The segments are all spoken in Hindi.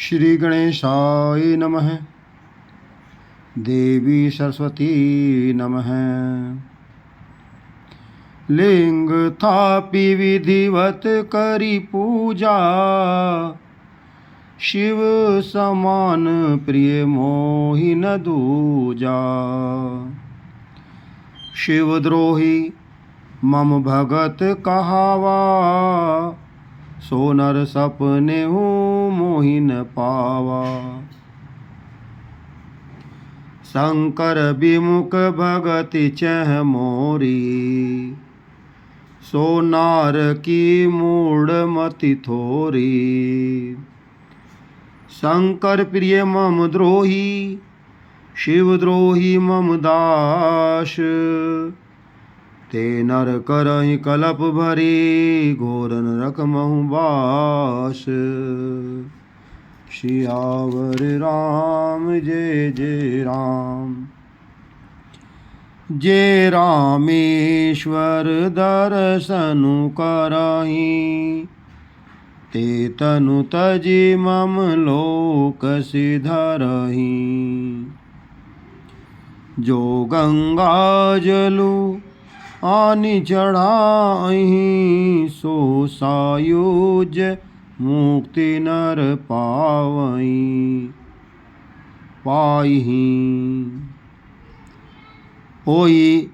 श्री गणेशाय नमः। देवी सरस्वती नमः। लिंग थापि विधिवत करी पूजा, शिव समान प्रिय मोहि न दूजा। शिवद्रोही मम भगत कहावा, सो नर सपने हूँ मोहि न पावा। शंकर विमुख भगति चह मोरी, सो नार की मूढ़ मति थोरी। शंकर प्रिय मम द्रोही, शिव द्रोही मम दास। ते नर करहि कलप भरी, घोर नरक महु बास। सियावर राम जय जय राम। जे रामेश्वर दर्शनु करहि, ते तनु तजि मम लोक सिधरहि। जो गंगा जलु आनि चढ़ाहि, सो सायुज मुक्ति नर पाइहि। होई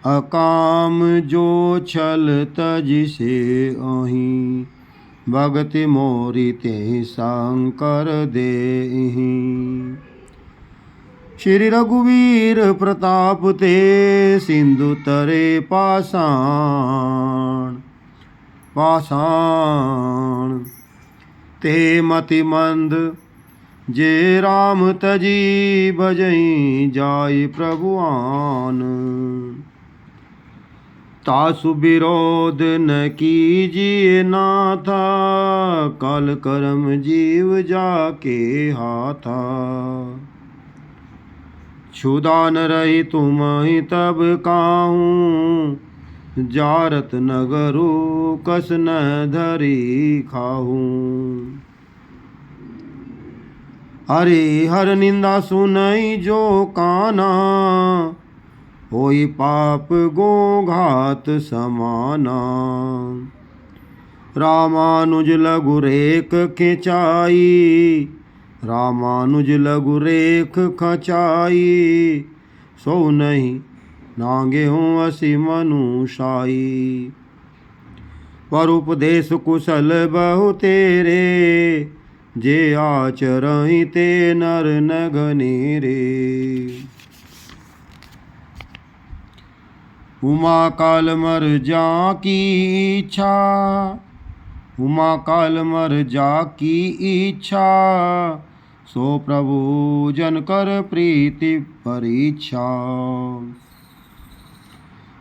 अकाम जो छल तज से अहि, भगति मोरी ते शंकर देहि। श्री रघुवीर प्रताप ते सिंधु तरे पाषाण। ते मति मंद जे राम तजी, भजई जाय प्रभुआन। तासु विरोध न कीजिए नाथा, काल कर्म जीव जाके हाथा। क्षुदान रही तुम ही तब काहूँ, जारत नगरु कस न धरी खाहूँ। हरि हर निंदा सुनई जो काना, होई पाप गो घात समाना। रामानुज लघु रेख खिंचाई, रामानुज लघु रेख खचाई। सो नहीं नांगे हूँ असी मनुषाई, पर उपदेश कुशल बहु तेरे। जे आचरहि ते नर नगनेरे। उमा काल मर जाकी इच्छा, उमा काल मर जाकी इच्छा। सो प्रभु जन कर प्रीति परीक्षा।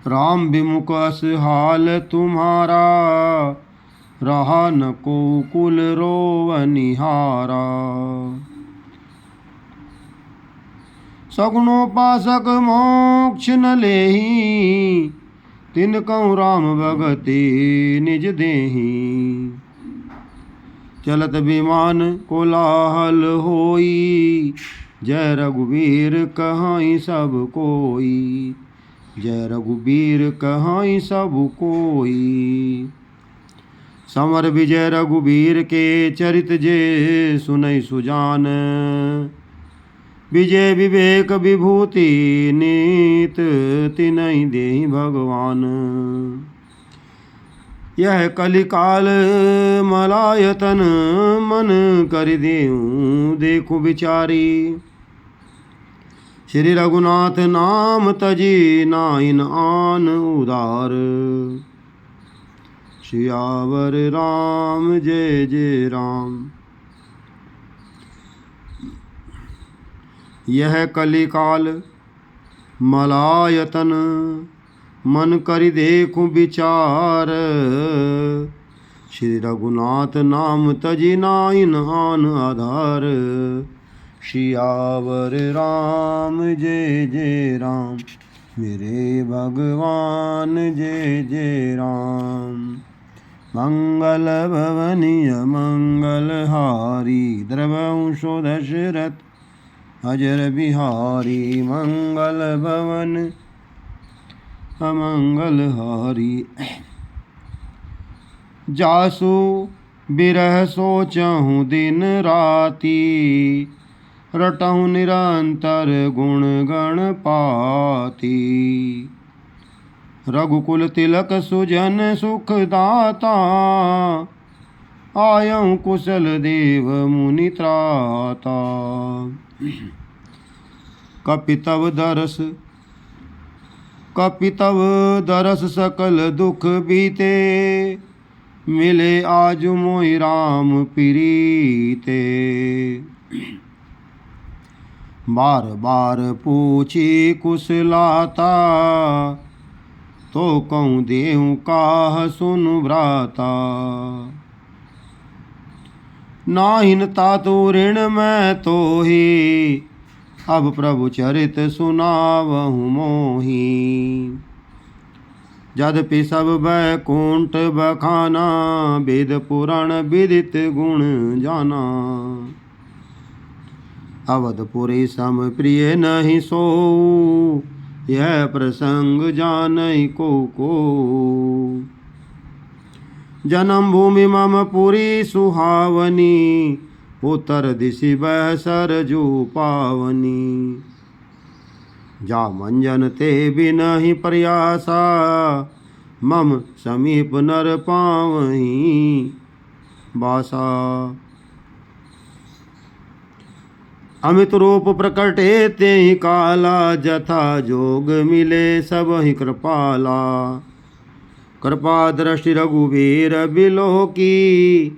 राम विमुख अस हाल तुम्हारा, रहा न को कुल रोवनिहारा। सगुणोपासक मोक्ष न लेहि, तिन कहूँ राम भगति निज देहि। चलत विमान कोलाहल होई, जय रघुवीर कहाई सब कोई। जय रघुवीर कहाई सब कोई। समर विजय रघुवीर के चरित जे, सुनई सुजान। विजय विवेक विभूति नीत, तिनहि देहि भगवान। यह कलिकाल मलायतन, मन कर देऊँ देखु विचारी। श्री रघुनाथ नाम तजी, नाइन आन उदार। सियावर राम जय जय राम। यह कलिकाल मलायतन, मन करि देखूं विचार। श्री रघुनाथ नाम तजी, नाइन आन आधार। सियावर राम जय जय राम। मेरे भगवान जय जय राम। मंगल भवनीय मंगलहारी द्रवंशो दशरथ अजर बिहारी मंगल भवन अमंगलहारी। जासु बिरह सोचहूँ दिन राती रटहूँ निरंतर गुण गण पाती। रघुकुल तिलक सुजन सुखदाता आयऊँ कुशल देव मुनि त्राता। कपितव दरस सकल दुख बीते मिले आज मोहि राम प्रीते। बार बार पूछी कुशलाता तो कहूँ देहूँ काह सुनु भ्राता। नाहिनता तो ऋण मैं तो ही अब प्रभु चरित सुनावहु मोही। यद्यपि सब बैकुंठ बखाना वेद पुराण विदित गुण जाना। अवधपुरी सम प्रिय नहीं सो यह प्रसंग जानई को। जन्म भूमि मम पुरी सुहावनी उत्तर दिशि बह सरजू पावनी। जा मंजन ते बिनहि प्रयासा मम समीप नर पावहीं बासा। अमित रूप प्रकटे ते काला जथा जोग मिले सब ही कृपाला। कृपा दृष्टि रघुवीर बिलो की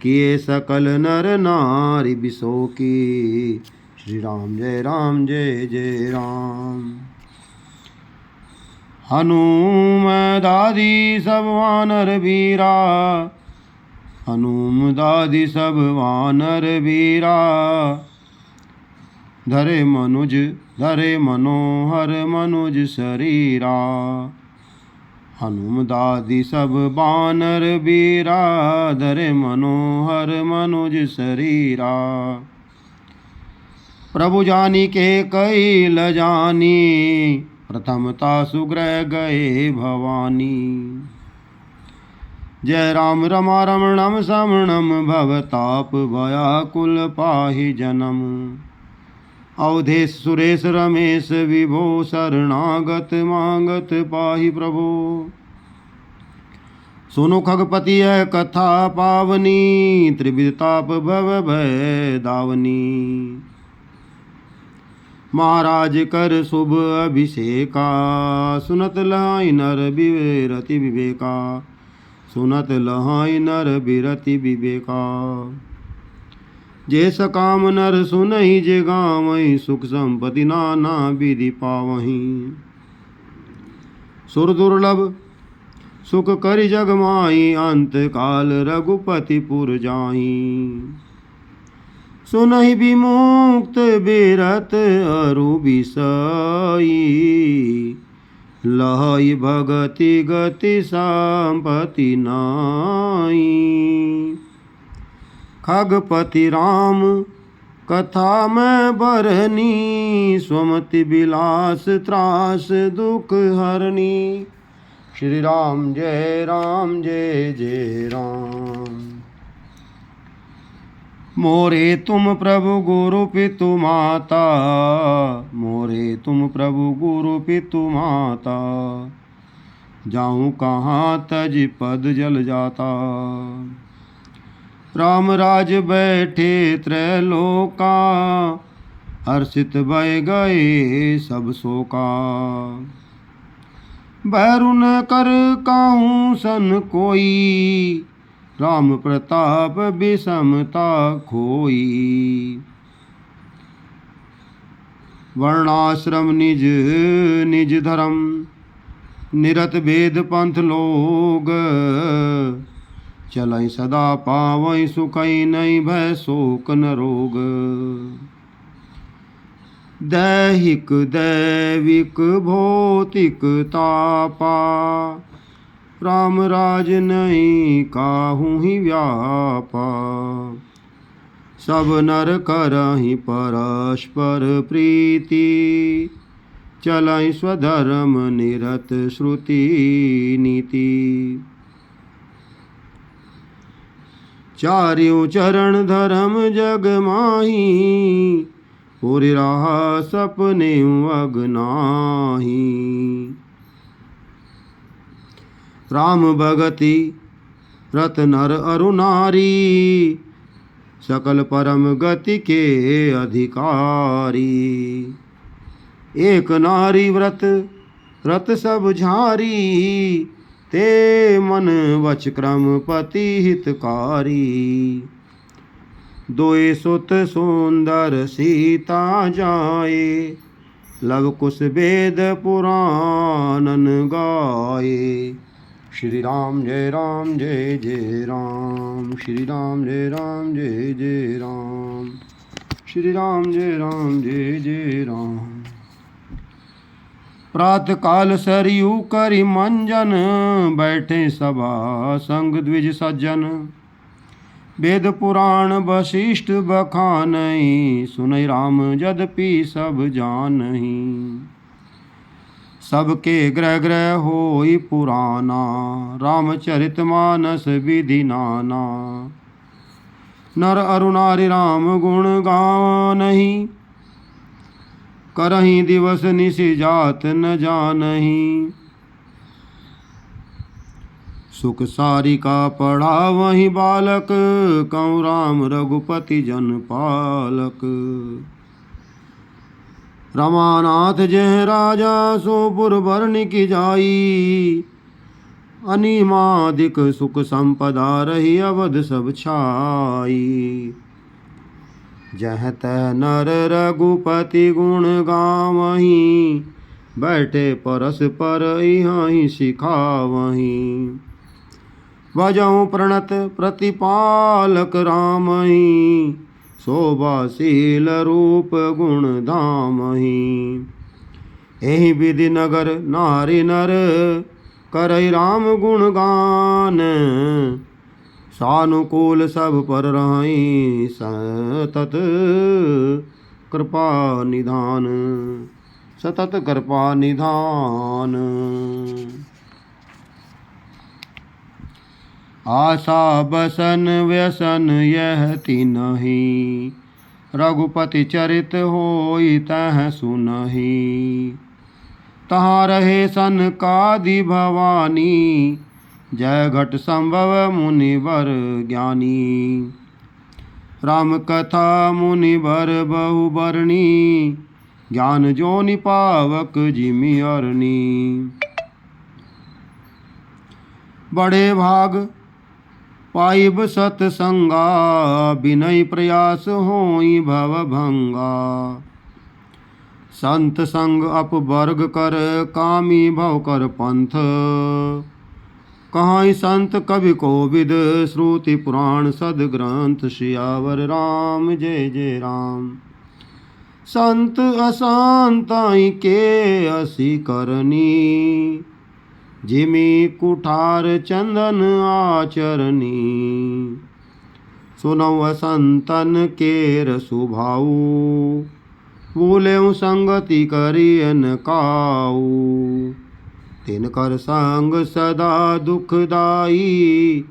किए सकल नर नारी बिसो की। श्री राम जय जय राम। हनुम दादी सब वानर वीरा हनुम दादी सब वानर वीरा। धरे मनोहर मनुज शरीरा। हनुम दादी सब बानर वीरा धरे मनोहर मनुज शरीरा। प्रभु जानी के कई ल जानी प्रथमता सुग्रह गए भवानी। जय राम रमा रमणम समणम भवताप भयाकुल पाहि जनम। अवधेश सुरेश रमेश विभो शरणागत मांगत पाहि प्रभो। सुनो खगपति यह कथा पावनी त्रिविधताप भव भय दावनी। महाराज कर शुभ अभिषेका सुनत लहाई नर बिरति विवेका। सुनत लहाई नर बिरति विवेका। जे सकाम नर सुनहि जे गावहीं सुख संपत्ति नाना विधि पावहीं। सुर दुर्लभ सुख करि जग माही अंत काल रघुपति पुर जाहीं। सुनहि विमुक्त बिरत अरु बिसई लहई भगति गति संपत्ति नाई। खगपति राम कथा में बरनी स्वमति बिलास त्रास दुख हरनी। श्री राम जय जय राम। मोरे तुम प्रभु गुरु पितु माता मोरे तुम प्रभु गुरु पितु माता। जाऊँ कहाँ तज पद जल जाता। राम राज बैठे त्रैलोका हर्षित भय गए सब शोका। भैरु न कर काहू सन कोई राम प्रताप विषमता खोई। वर्णाश्रम निज निज धर्म निरत वेद पंथ लोग। चलई सदा पावई सुखई नहीं भय शोक न रोग। दैहिक दैविक भौतिक तापा राम राज नहीं काहू ही व्यापा। सब नर करहि परस्पर प्रीति, चलहि स्वधर्म निरत श्रुति नीति। चार्यों चरण धर्म जग माही, पूरी राह सपने अगनाही। राम भगति रत नर अरु नारी, सकल परम गति के अधिकारी। एक नारी व्रत रत सब झारी, ते मन वच क्रम पति हितकारी। दोए सुत सुंदर सीता जाए, लव कुश वेद पुराणन गाए। श्री राम जय जय राम, श्री राम जय जय राम, श्री राम जय जय राम। प्रातः काल सरयू करि मंजन, बैठे सभा संग द्विज सज्जन। वेद पुराण वशिष्ठ बखानहि, सुनै राम यद्यपि सब जानहि। सबके ग्रह ग्रह होई पुराना, रामचरितमानस विधि नाना। नर अरु नारी राम गुण गावनहि, करहि दिवस निशि जात न जानहि। सुख सारिका पढ़ावहि बालक, कहूँ राम रघुपति जन पालक। रमानाथ जय राजा सो पुरबरन की जाई, अनिमादिक सुख संपदा रही अवध सब छाई। जह तह नर रघुपति गुण गावहीं, बैठे परस पर इहीं सिखावहीं। भजऊँ प्रणत प्रतिपालक रामहीं, शोभाशील रूप गुण धामहीं। एहि विधि नगर नारी नर, करई राम गुण गान। सानुकूल सब पर रहीं, सतत कृपा निधान, सतत कृपा निधान। आशा बसन व्यसन यह तिन्हि, रघुपति चरित होई तह सुनहि। तहाँ रहे सनकादि भवानी, जय घट संभव मुनिवर ज्ञानी। राम कथा मुनिवर बहु बरनी, ज्ञान जोनि पावक जिमि अरनी। बड़े भाग पाइब सतसंगा, बिनय प्रयास होई भव भंगा। संत संग अपवर्ग कर, कामी भव कर पंथ। कहाँ संत कवि कोविद, श्रुति पुराण सदग्रंथ। सियावर राम जय राम। संत अशांताई के असी करनी, जिमि कुठार चंदन आचरनी। सुनौ संतन केर सुभाऊ, बोलेऊ संगति करियन काऊ। तिनकर संग सदा दुखदाई,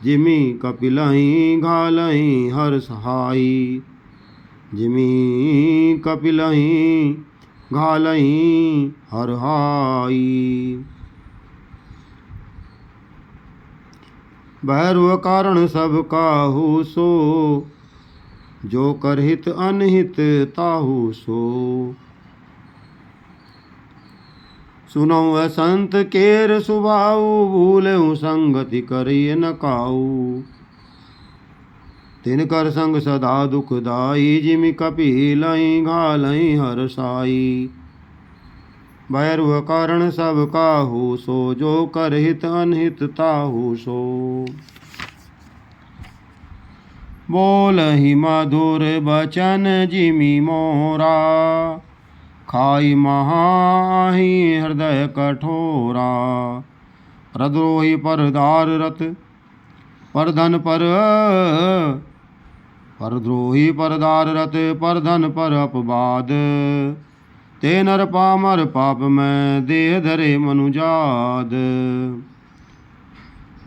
जिमि कपिलहि घालहि हर सहाई। जिमि कपिलहि घालहि हर हाई। भैरव कारण सब काहू सो, जो कर हित अनहित ताहू सो। सुनौ संत केर सुभाऊ, भूलेऊ संगति करिय न काऊ। तिनकर संग सदा दुखदाई, जिमि कपिलहि घालहि हर साई। भैरव कारण सब काहू सो, जो कर हित अनहित ताहू सो। बोलहि मधुर बचन जिमि मोरा, खाई महाहि हृदय कठोरा। प्रद्रोही परदार रत पर धन पर परद्रोही परदार रत पर धन पर अपवाद ते नर पामर पाप में देह धरे मनुजाद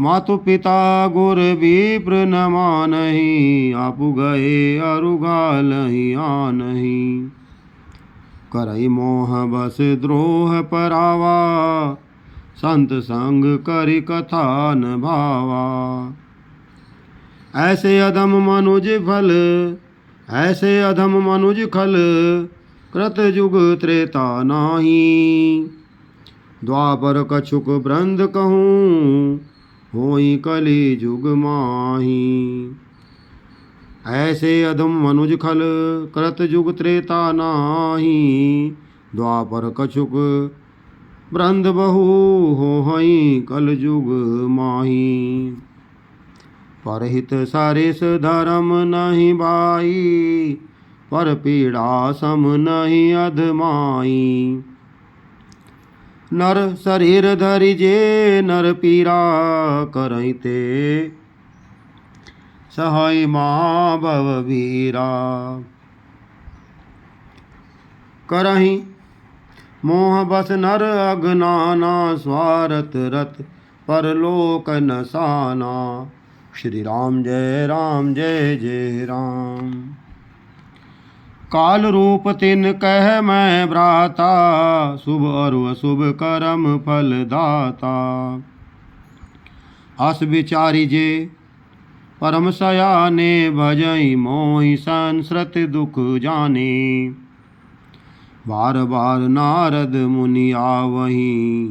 मातु पिता गुर विप्र न मानहि आपु गए अरुगालहि आनहि करई मोह बस द्रोह परावा संत संग करि कथा न भावा ऐसे अधम मनुज फल ऐसे अधम मनुज खल कृत जुग त्रेता नाही द्वापर कछुक ब्रंद कहूँ होई कली जुग माही ऐसे अधम मनुज खल कृत जुग त्रेता नाही द्वापर कछुक ब्रंद बहु होई कल जुग माही परहित सरिस धर्म नहीं बाई पर पीड़ा सम नहीं अधमाई नर शरीर धरि जे नर पीरा करते सहाय माँ भव वीरा करहि मोह बस नर अगनाना स्वारथ रत परलोक नसाना श्री राम जय जय राम काल रूप तिन कह मैं भ्राता शुभ और अशुभ कर्म फल दाता अस विचारी जे परम सयाने भजई मोहि संस्कृत दुख जाने बार बार नारद मुनि आवहीं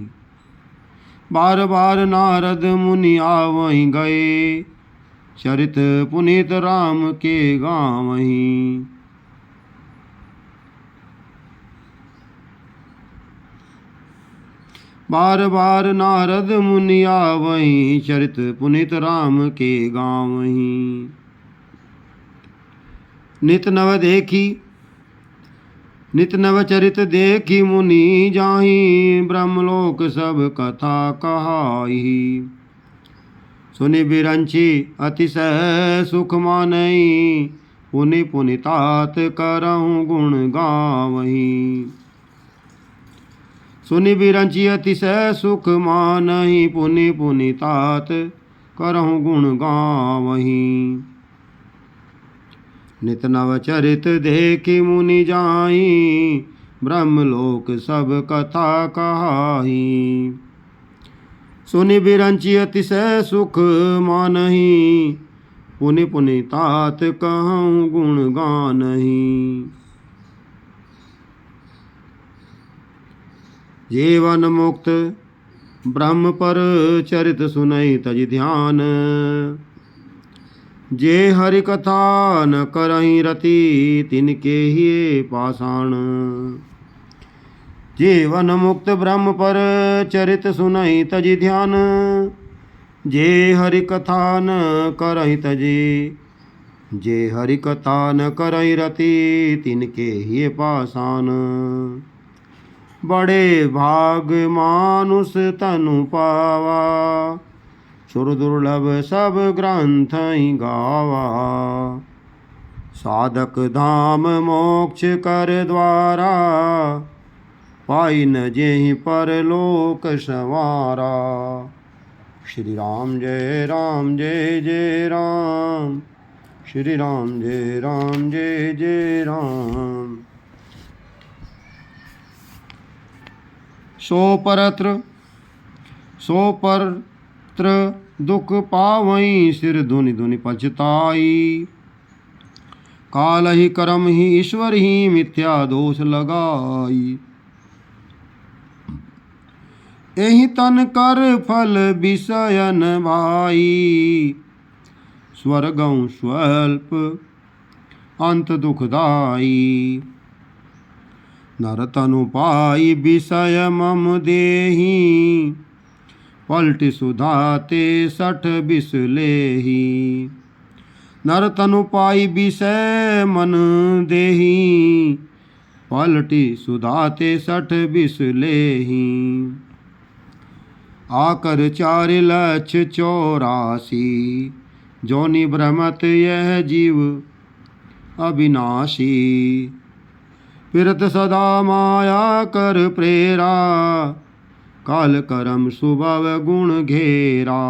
बार बार नारद मुनि आवहीं गए चरित पुनीत राम के गावहीं बार बार नारद मुनि आवहीं चरित पुनीत राम के गावहीं नित नव देखी नित नव चरित देखी मुनि जाहि ब्रह्मलोक सब कथा कहाई सुनि बिरंची अतिशय सुख मानई पुनि पुनितात करहूँ गुण गावहीं सुनि बिरंची अतिशय सुख मानहि पुनि पुनितात करहूँ गुण गावहीं नित नव चरित देखी मुनि जाई ब्रह्मलोक सब कथा कहाई सुनि बिरंची अतिशय सुख मानहि पुनि पुनितात कहूँ गुण गानहि जीवन मुक्त ब्रह्म पर चरित सुनई तज ध्यान जे हरि कथा न करहि रति तिनके ही पाषाण जीवन मुक्त ब्रह्म पर चरित सुनई तज ध्यान जे हरि कथा न करहि तजे जे हरि कथा न करहि रति तिनके ही पाषाण बड़े भाग मानुष तनु पावा सुर दुर्लभ सब ग्रंथ गावा साधक धाम मोक्ष कर द्वारा पाई न जेहि परलोक संवारा श्री राम जय जय राम श्री राम जय जय राम सो परत्र दुख पावई सिर धुनि धुनि पछताई काल ही कर्म ही ईश्वर ही मिथ्या दोष लगाई एहि तन कर फल विषयन भाई स्वर्गं स्वल्प अंत दुखदाई नर तनु पाई विषय मम देहि पलटि सुधाते 60 विष लेहि नर तनु पाई विषय मन देहि पलटि सुधाते 60 विष लेहि आकर 4,84,000 जोनि भ्रमत यह जीव अविनाशी। फिरत सदा माया कर प्रेरा काल करम स्वभाव गुण घेरा।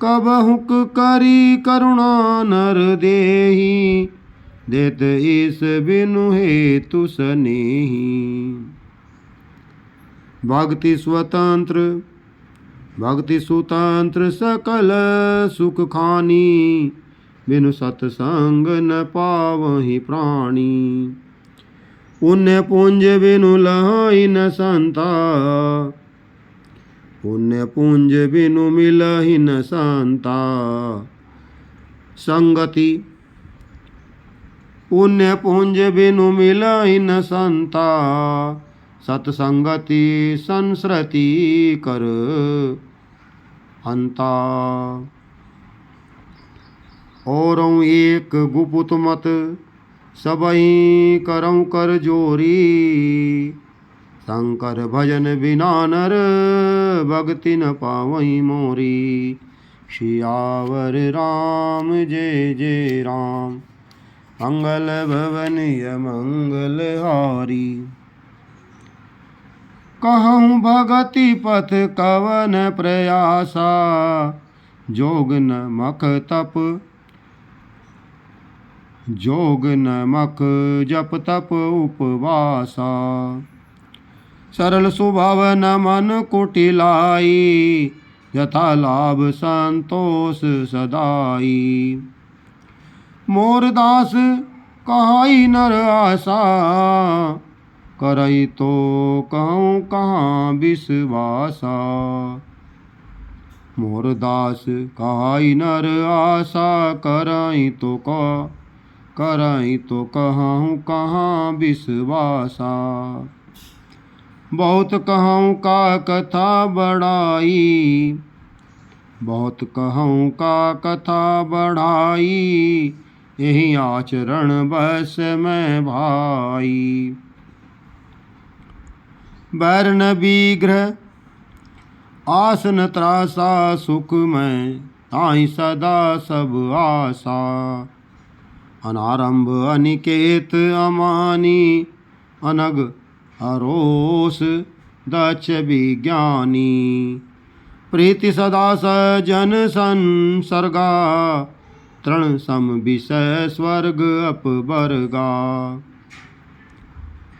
कब हुक करी करुणा नर देही देत ईस बिनु हेतु स्नेही। भक्ति स्वतंत्र भक्ति सुतंत्र सकल सुख खानी बिनु सत्संग न पावहि प्राणी। पुण्य पुंज बिनु लहई न संता पुण्य पुंज बिनु मिलहि न संता। संगति पुण्य पुंज बिनु मिलहि न संता। सत्संगति संसृति कर अंता। औरों एक गुपुत मत सबई करऊं कर जोरी। शंकर भजन बिना नर भक्ति न पावई मोरी। सियावर राम जय जय राम मंगल भवनीय मंगल हारी। कहूँ भगति पथ कवन प्रयासा जोग नमक तप जोग नमक जप तप उपवासा। सरल स्वभाव न मन कुटिलाई यथा लाभ संतोष सदाई। मोर दास कहाई नर आशा करई तो कहूँ कहाँ विश्वासा। मोर दास कहाई नर आशा करई तो कहूँ कहाँ विश्वासा। बहुत कहूँ का कथा बढ़ाई बहुत कहूँ का कथा बढ़ाई। यही आचरण बस में भाई। बैरन विग्रह आसन त्रासा सुख में ताई सदा सब आशा। अनारंभ अनिकेत अमानी अनग अरोस दक्ष विज्ञानी। प्रीति सदा सजन संसर्गा तृण सम विषय स्वर्ग अपवर्गा।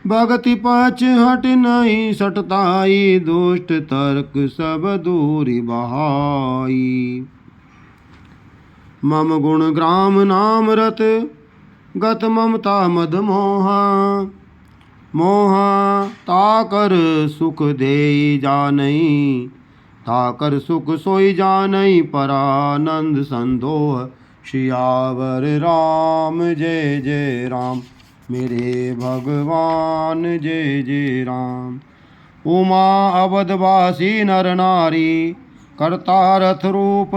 भगति पछ हट नहीं सटताई दुष्ट तर्क सब दूरी बहाई। मम गुण ग्राम नाम रत गत ममता मद मोहा। मोहा ताकर सुख देई जानई ताकर सुख सोई जानई परानंद संदोह। सियावर राम जय जय राम मेरे भगवान जय जय राम। उमा अवधवासी नर नारी करता रथ रूप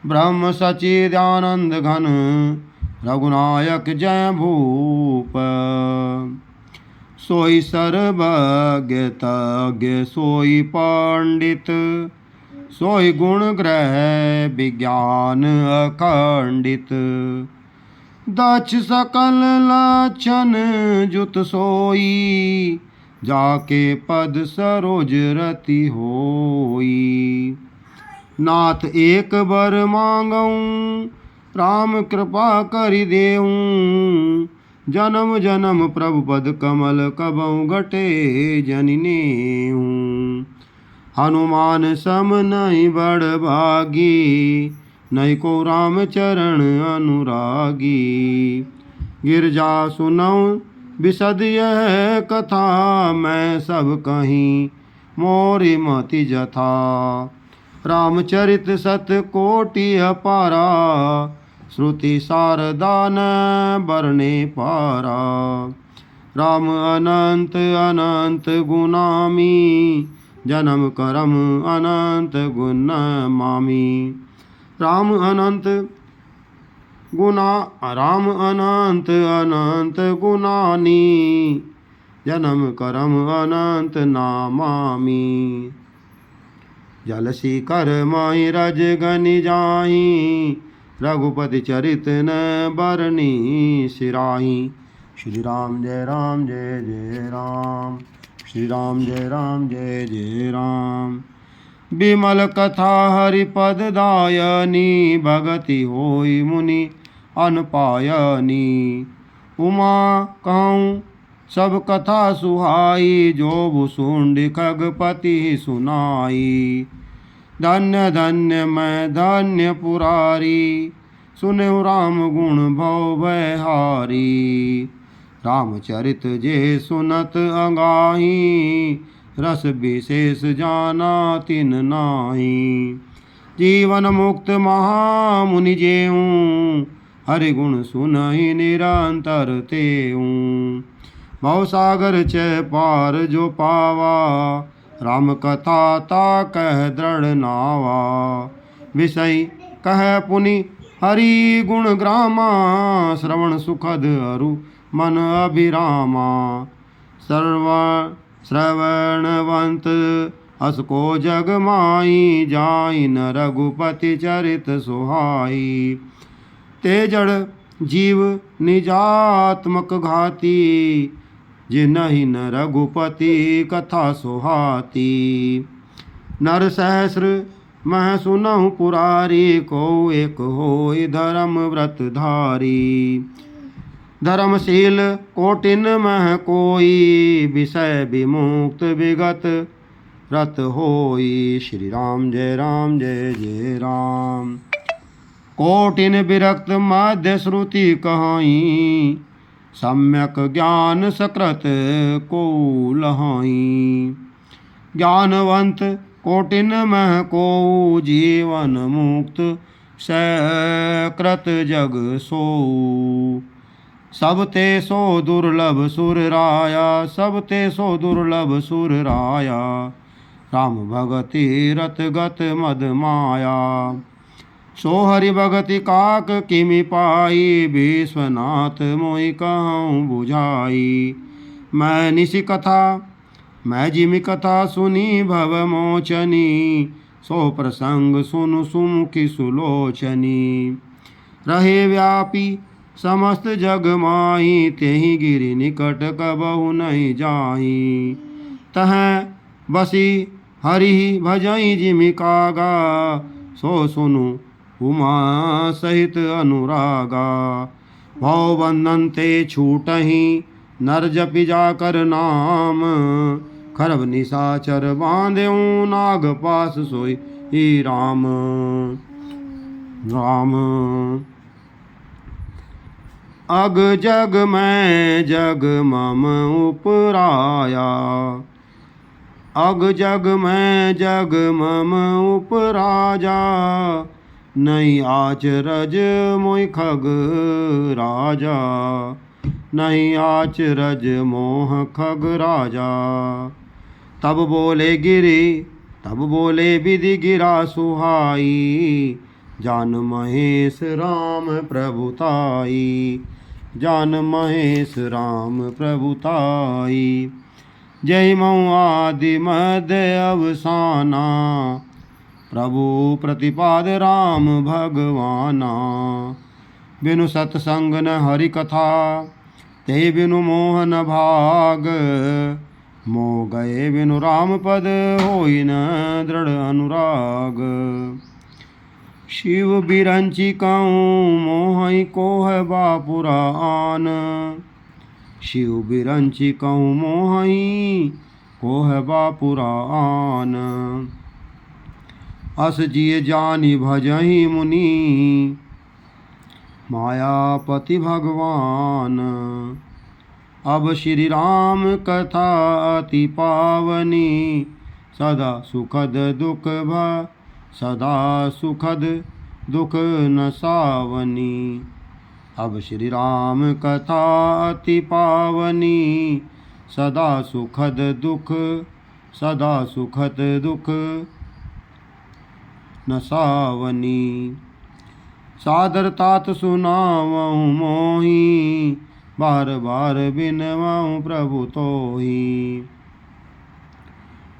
ब्रह्म सच्चिदानंद घन रघुनायक जय भूप। सोई सर्वज्ञ तज्ञ सोई पंडित सोई गुण ग्रह विज्ञान अखंडित। दक्ष सकल लक्षण जुत सोई जाके पद सरोज रति होई। नाथ एक बर मांगऊं राम कृपा करि देऊं। जन्म जन्म प्रभु पद कमल कबहु घटे जनिनेऊं। हनुमान सम नहीं बड़ भागी नहीं को राम चरण अनुरागी। गिरजा सुनऊं विशद यह कथा मैं सब कहीं मोरी मति जथा। रामचरित सत कोटि अपारा श्रुति शारदा न बरने पारा। राम अनंत अनंत गुनामी जन्म करम अनंत गुण मामी। राम अनंत अनंत गुनानी जन्म करम अनंत नामामी। जलसी कर माही रज गनि जाही, रघुपति चरित न बरनी सिराही। श्री राम जय जय राम, श्री राम जय जय राम। विमल कथा हरिपद दायनी, भगति होई मुनि अनपायनी। उमा कहूँ सब कथा सुहाई, जो भुसुंडी खगपति सुनाई। धन्य धन्य मैं धन्य पुरारी, सुनहु राम गुण भव भयहारी। रामचरित जे सुनत अगाही, रस विशेष जाना तिन नाही। जीवन मुक्त महामुनि जेऊँ, हरि गुण सुनहि निरंतर तेऊँ। भवसागर च पार जो पावा, राम कथा ता कह दृढ़ नावा। विषय कह पुनि हरि गुण ग्रामा, श्रवण सुखद अरु मन अभिरामा। श्रवणवंत अस को जग माई, जाई न रघुपति चरित सुहाई। ते जड़ जीव निजात्मक घाती, जिनहि न रघुपति कथा सुहाती। नर सहस्र मह सुनहु पुरारी, को एक होई धर्म व्रत धारी। धर्मशील कोटिन मह कोई, विषय विमुक्त विगत रत होई। श्री राम जय जय राम। कोटिन विरक्त मध्य श्रुति कहाई, सम्यक ज्ञान सकृत को लहाई। ज्ञानवंत कोटिन मह को, जीवन मुक्त सकृत जग सो। सब ते सो दुर्लभ सुर राया, सब ते सो दुर्लभ सुर राया। राम भगति रत गत मद माया, सो हरि भगति काक किमि पाई। विश्वनाथ मोहि कहूँ बुझाई। मैं निशि कथा मैं जिमि कथा सुनी भव मोचनी, सो प्रसंग सुनु सुमुखी सुलोचनी। रहे व्यापी समस्त जग माही, तेहि गिरि निकट कबहु नहीं जाही। तह बसी हरि भजई जिमि कागा, सो सुनु उमा सहित अनुरागा। भव बंधन ते छूटहि नर जपि जाकर नाम, खरब निशाचर बांधेऊ नाग पास सोई ही राम। राम अग जग में जग मम उपराया, अग जग में जग मम उपराजा। नहीं आचरज मोहि खग राजा, नहीं आचरज मोह खग राजा। तब बोले गिरि तब बोले विधि गिरा सुहाई, जान महेश राम प्रभुताई। जान महेश राम प्रभुताई। जय मऊ आदि मध्य अवसाना, प्रभु प्रतिपाद राम भगवाना। बिनु सत्संग न हरि कथा, ते बिनु मोहन भाग। मोह गए बिनु राम पद, होई न दृढ़ अनुराग। शिव बिरंची कहूँ मोहि कोह बापुरान, शिव बिरंची कहूँ मोहि कोह बापुरान। अस जिय जानि भजहि मुनि, मायापति भगवान। अब श्री राम कथा अति पावनी, सदा सुखद दुख सदा सुखद दुख न सावनी। अब श्री राम कथा अति पावनी, सदा सुखद दुख न सावनी। सादर तात सुनावहु मोहि, बार बार बिनवहु प्रभु तोहि।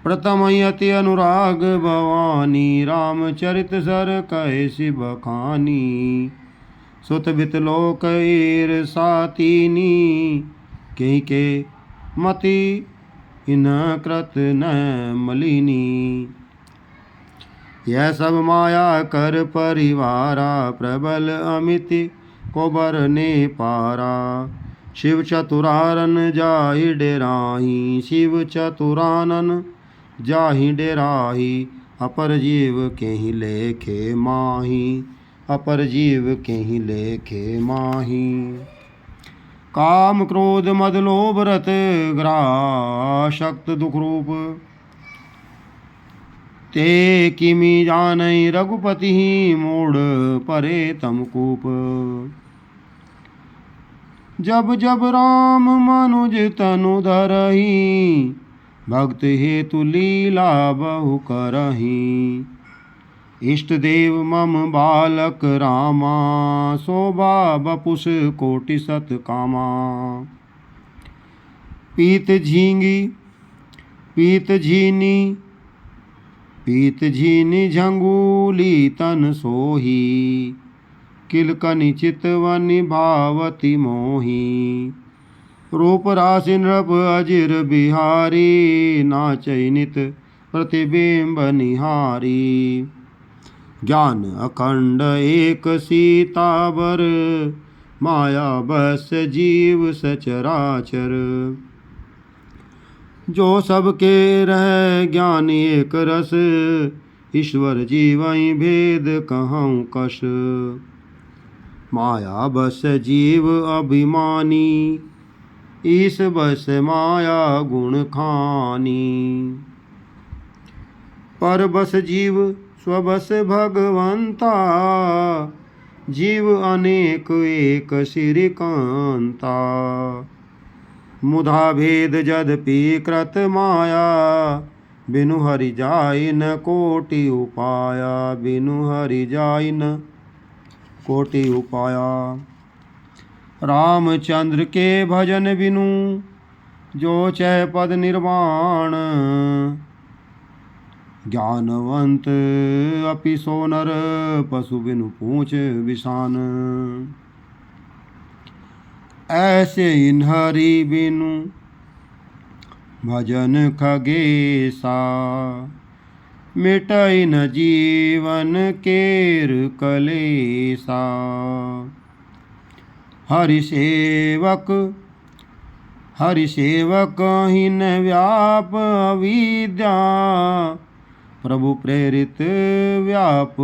प्रथम यति अनुराग भवानी, रामचरित सर कैसी बखानी। सुत बितलोक ईर सातीनी, के मति इन कृत न मलिनी। यह सब माया कर परिवारा, प्रबल अमिति को बरने पारा। शिव चतुरारन जाहि डेराही, शिव चतुरानन जाहि डेराही। अपर जीव के ही लेखे माही, अपर जीव के ही लेखे माही। काम क्रोध मद लोभ रत ग्राह, शक्त दुख रूप ते किमि जानई। रघुपति मूढ़ परे तमकूप, जब जब राम मनुज तनु धरही। भक्त हेतु लीला बहु करही। इष्ट देव मम बालक रामा, शोभा बपुष कोटि सत कामा। पीत झींगी पीत झीनी, पीत झीनी झंगूली तन सोही। किलकनि चितवनि भावति मोही। रूप राशि नृप अजिर बिहारी, नाचै नित प्रतिबिंब निहारी। ज्ञान अखंड एक सीतावर, माया बस जीव सचराचर। जो सबके रह ज्ञान एक रस, ईश्वर जीवई भेद कहूँ कश। माया बस जीव अभिमानी, ईश बस माया गुण खानी। पर बस जीव स्वबस भगवंता, जीव अनेक एक श्रीकांता। मुधा भेद जदपि कृत माया, बिनु हरि जाय न कोटि उपाया। बिनु हरि जाय न कोटि उपाया। रामचंद्र के भजन बिनु, जो चह पद निर्वाण। ज्ञानवंत अपि सो नर, पशु बिनु पूछ विषान। ऐसे इन हरि बिनु भजन खगेसा, मिटै न जीवन केर कलेसा। हरि सेवक हिन व्याप अविद्या, प्रभु प्रेरित व्याप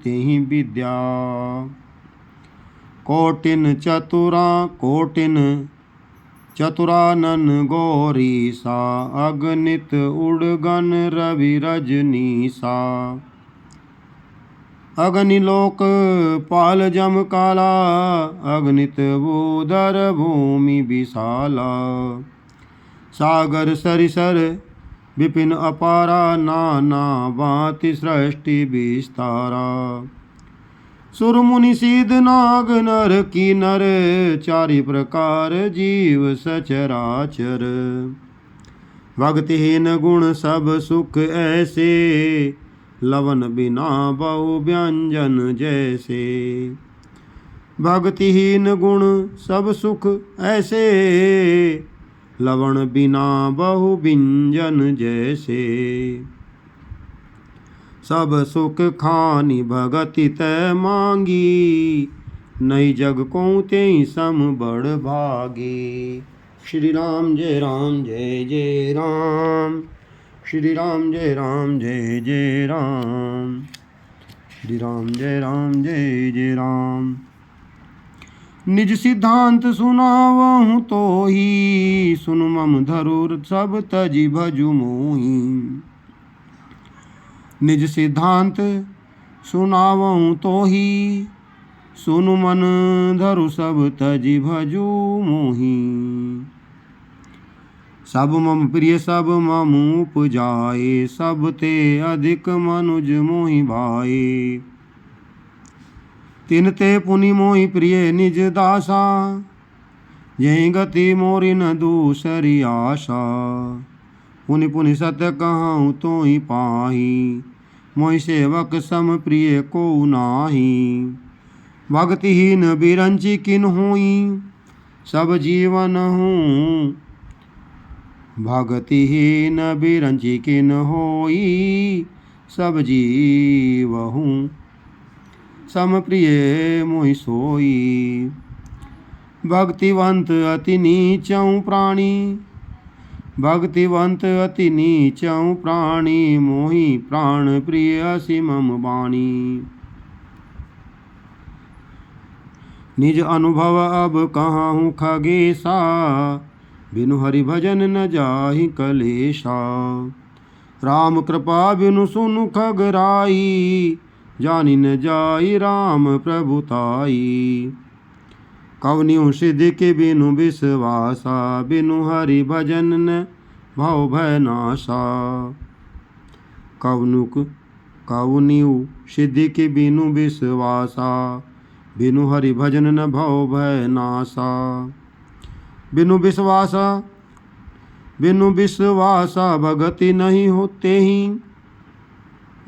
तेहि विद्या। कोटिन चतुरानन गौरीसा, अगणित उड़गन रवि रजनीसा। अग्निलोक पाल जम काला, अगणित भूधर भूमि विशाला। सागर सरिसर विपिन अपारा, नाना भांति सृष्टि विस्तारा। सुर मुनि सिद्ध नाग नर किन्नर, चारि प्रकार जीव सचराचर। भक्तिहीन गुण सब सुख ऐसे, लवन बिना बहु व्यंजन जैसे। भक्तिहीन गुण सब सुख ऐसे, लवण बिना बहु व्यंजन जैसे। सब सुख खानी भगति तै मांगी, नई जग को तेई सम बड़ भागी। श्री राम जय राम जय जय राम, श्री राम जय राम जय जय राम, श्री राम जय राम जय जय राम। निज सिद्धांत सुनावहु तो ही, सुन मम धरुर सब तजि भजु मोहि। निज सिद्धांत सुनावहु तो ही, सुनु मन धरु सब तजि भजु मोहि। सब मम प्रिय सब मम उपजाए, सब ते अधिक मनुज मोहि भाए। तिन ते पुनि मोहि प्रिय निज दासा, यही गति मोरि न दूसरी आशा। पुनि पुनि सत्य कहूँ तो ही पाही, मोहि सेवक सम प्रिय को नाही। भक्तिहीन बिरंची किन होई, सब जीवन हूँ। भक्तिहीन बिरंची किन होई, सब जीव हूँ। सम प्रिय मोहि सोई, भक्तिवंत अति नीचऊ प्राणी। भक्तिवंत अति नीचऊ प्राणी, मोहि प्राण प्रिय असीमम बाणी। निज अनुभव अब कहूँ खगेशा, बिनु हरि भजन न जाहि कलेशा। राम कृपा बिनु सुनु खगराई, जानि न जाई राम प्रभुताई। कवनियों सिद्धि के बिनु विश्वासा, बिनु हरि भजन न भव भय नाशा। कवनियों सिद्धि के बिनु विश्वासा, बिनु हरि भजन न भव भय नाशा। बिनु विश्वासा भगति नहीं होते ही,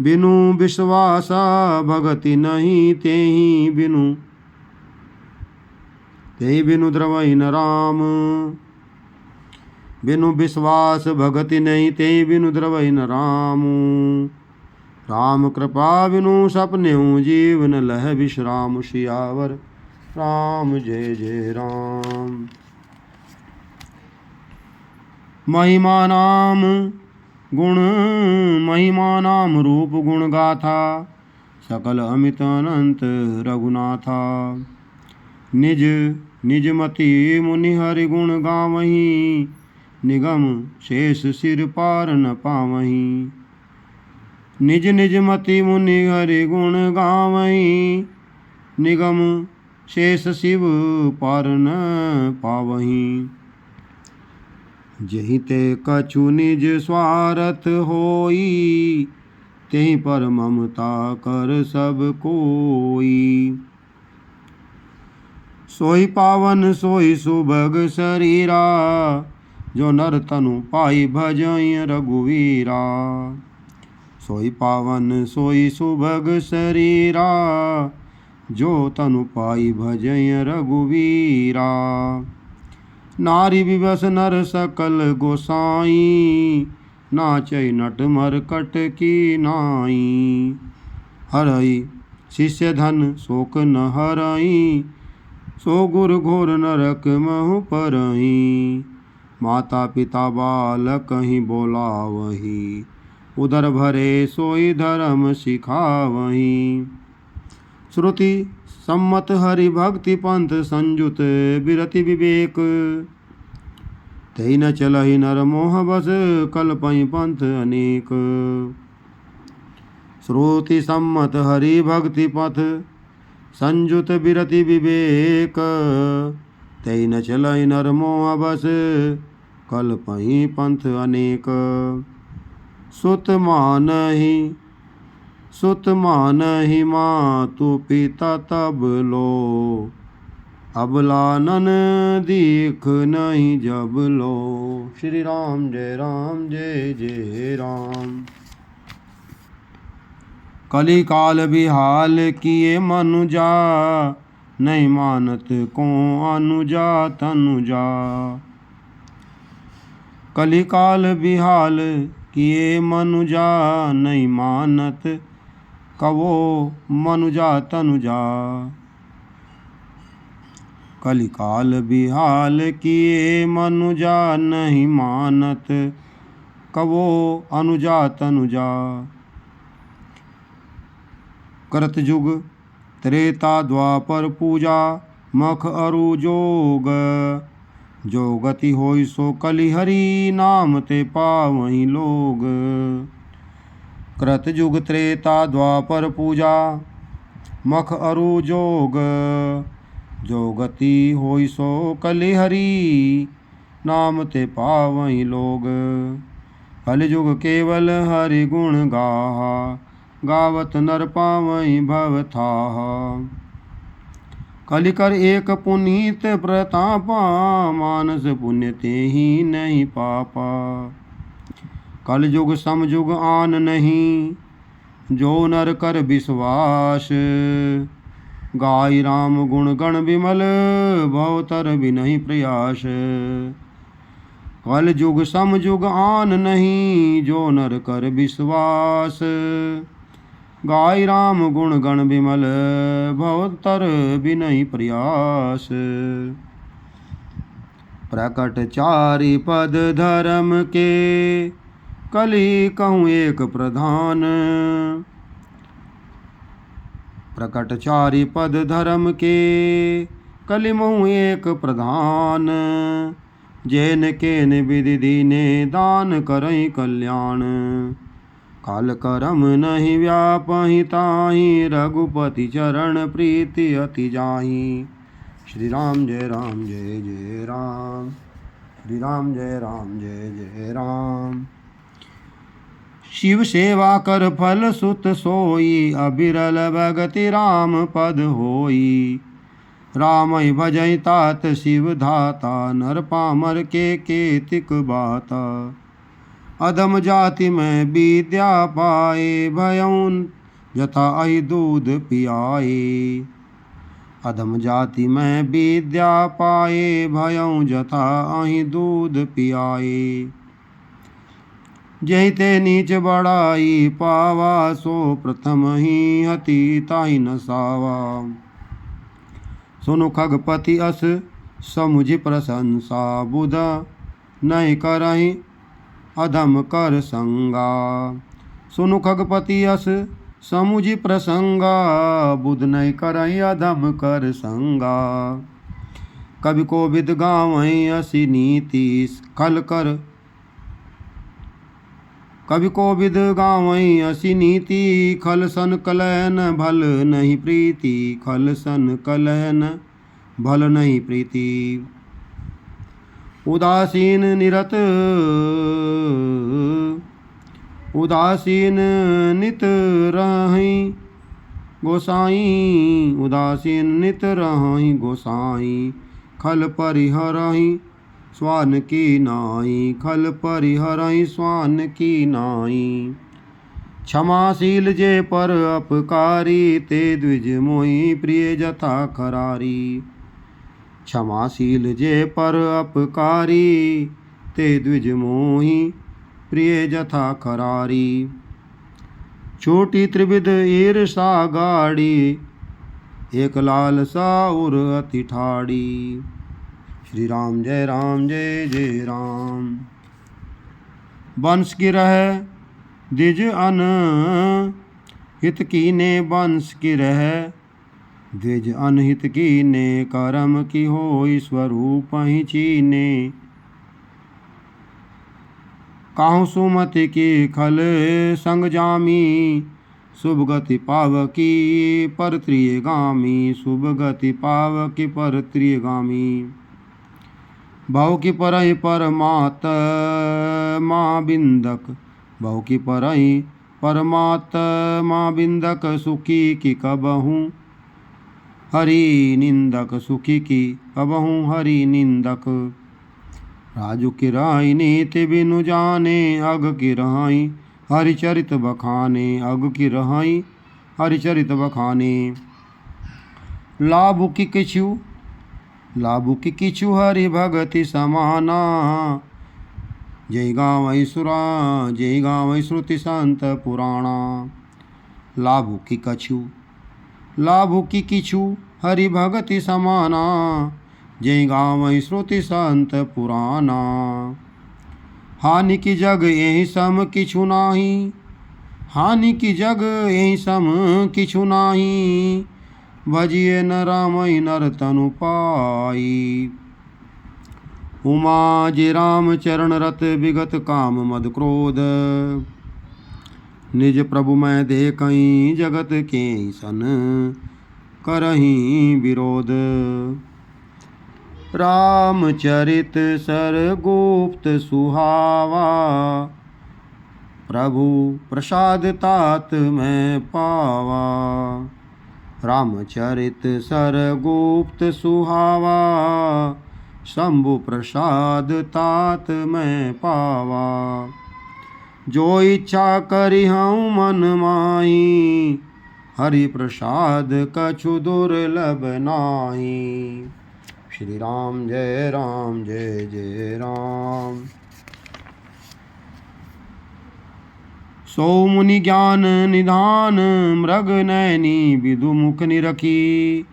बिनु विश्वासा भगति नहीं तेहि। बिनु द्रवहि न राम, बिनु विश्वास भगति नहीं तेहि। बिनु द्रवहि न राम, राम कृपा बिनु सपनेऊ जीवन लह विश्राम। सियावर राम जय जय राम। महिमा नाम गुण, महिमा नाम रूप गुण गाथा, सकल अमित अनंत रघुनाथा। निज निज मति मुनि हरि गुण गावहीं, निगम शेष सिर पार न पावहीं। निज निज मति मुनि हरि गुण गावहीं, निगम शेष शिव पार न पावहीं। जहि ते कछु निज स्वार्थ होई, तेहि पर ममता कर सब कोई। सोई पावन सोई सुभग शरीरा, जो नर तनु पाई भजई रघुवीरा। सोई पावन सोई सुभग शरीरा, जो तनु पाई भजई रघुवीरा। नारी विवश नर सकल गोसाई, नाचै नट मरकट की नाई। हरई शिष्य धन शोक न हरई, सो गुर घोर नरक महु परई। माता पिता बालक ही बोलावही, उदर भरे सोई धर्म सिखावही। श्रुति सम्मत हरि भक्ति पंथ संजुत, बिरति विवेक तै न चलहि नर मोह बस। कल्पहि पंथ अनेक, श्रुति सम्मत हरि भक्ति पथ संजुत, बिरति विवेक तै न चलहि नर मोह बस। कल्पहि पंथ अनेक। सुत मानहि मातु पिता तब लो, अबलानन दीख नहीं जब लो। श्री राम जय जय राम। कली काल बिहाल किए मनुजा, नहीं मानत को अनुजा तनुजा। कली काल बिहाल किए मनुजा, नहीं मानत कवो मनुजा तनुजा। कली काल बिहाल किए मनुजा, नहीं मानत कवो अनुजा तनुजा। करत जुग त्रेता द्वापर पूजा, मख अरु जोग। जो गति होई सो कलि हरि, नाम ते पावहीं लोग। कृत जुग त्रेता द्वापर पूजा, मख अरु जोग। जो गति होई सो कलि हरि, नाम ते पावहीं लोग। कलिजुग केवल हरि गुण गाहा, गावत नर पावहीं भव थाहा। कलिकर एक पुनीत प्रतापा, मानस पुण्य ते ही नहीं पापा। कल युग समयुग आन नहीं, जो नर कर विश्वास। गाय राम गुण गण विमल, भवतर बिनहि प्रयास। कल युग समयुग आन नहीं, जो नर कर विश्वास। गाय राम गुण गण विमल, भवतर बिनहि प्रयास। प्रकट चारि पद धर्म के, कलि कहूँ एक प्रधान। प्रकट चारि पद धर्म के, कलि महु एक प्रधान। जैन केन विधि दीने, दान करई कल्याण। काल करम नहीं व्यापहि ताहि, रघुपति चरण प्रीति अति जाहि। श्री राम जय जय राम। श्री राम जय जय राम। शिव सेवा कर फल सुत सोई, अबिरल भगति राम पद होई। रामहि भजहि तात शिव धाता, नर पामर के केतिक बाता। अधम जाति में विद्या पाए, भयउन जथा अहि दूध पियाए। अधम जाति में विद्या पाए, भयउ जथा अहि दूध पियाए। जहि ते नीच बड़ाई पावा, सो प्रथम ही हति ताहि नसावा। सुनु खगपति अस समुझि प्रशंसा, बुध नहीं करहि अधम कर संगा। सुनु खगपति अस समुझि प्रसंगा, बुध नहीं करहि अधम कर संगा। कवि कोविद गावहीं असी नीति, खल कर कवि कोविद गावहीं असी नीति। खल सन कलहन भल नहीं प्रीति, खल सन कलहन भल नहीं प्रीति। उदासीन निरत उदासीन नित रहीं गोसाई। उदासीन नित रहीं गोसाई, खल परिहरहीं स्वान की नाई। खल परिहरहीं स्वान की नाई। क्षमाशील जे पर अपकारी, ते द्विज मोहि प्रिय जथा खरारी। क्षमाशील जे पर अपकारी, ते द्विज मोहि प्रिय जथा खरारी। छोटी त्रिविध ईर्षा गाड़ी, एक लालसा उर अति ठाड़ी। श्री राम जय जय राम। वंश गिरह द्विज अन हित कीने, वंश गिरह द्विज अनहित कीने। करम की होई स्वरूप ही चीने। काहू सुमति की खल संग जामी, शुभ गति पावकी पर त्रियगामी। शुभ गति पावकी पर त्रियगामी। भव की परहि परमात्मा बिंदक, भव की परहि परमात्मा बिंदक। सुखी की कबहूँ हरि निंदक, सुखी की कबहूँ हरि निंदक। राजू की राई नीति बिनु जाने, अग की रहाई हरिचरित बखाने। अग की रहाई हरिचरित बखाने। लाभ की किछु हरि भगति समाना। जय गावै सुरा जय गावै श्रुति संत पुराणा। लाभ की किछु हरि भगति समाना। जय गावै श्रुति संत पुराना। हानि की जग यही सम किछु नाही। हानि की जग यही सम किछु नाही। भजिए न रामई नर तनु पाई। उमा जे राम चरण रत, विगत काम मद क्रोध। निज प्रभु मैं देखई, जगत के सन करहीं विरोध। रामचरित सरगुप्त सुहावा, प्रभु प्रसाद तात मैं पावा। रामचरित सरगुप्त सुहावा, शंभु प्रसाद तात मैं पावा। जो इच्छा करी हूँ मन माही, हरि प्रसाद कछु दुर्लभ नाही। श्री राम जय जय राम। सो मुनि ज्ञान निधान, मृग नैनी विदु मुख निरखी।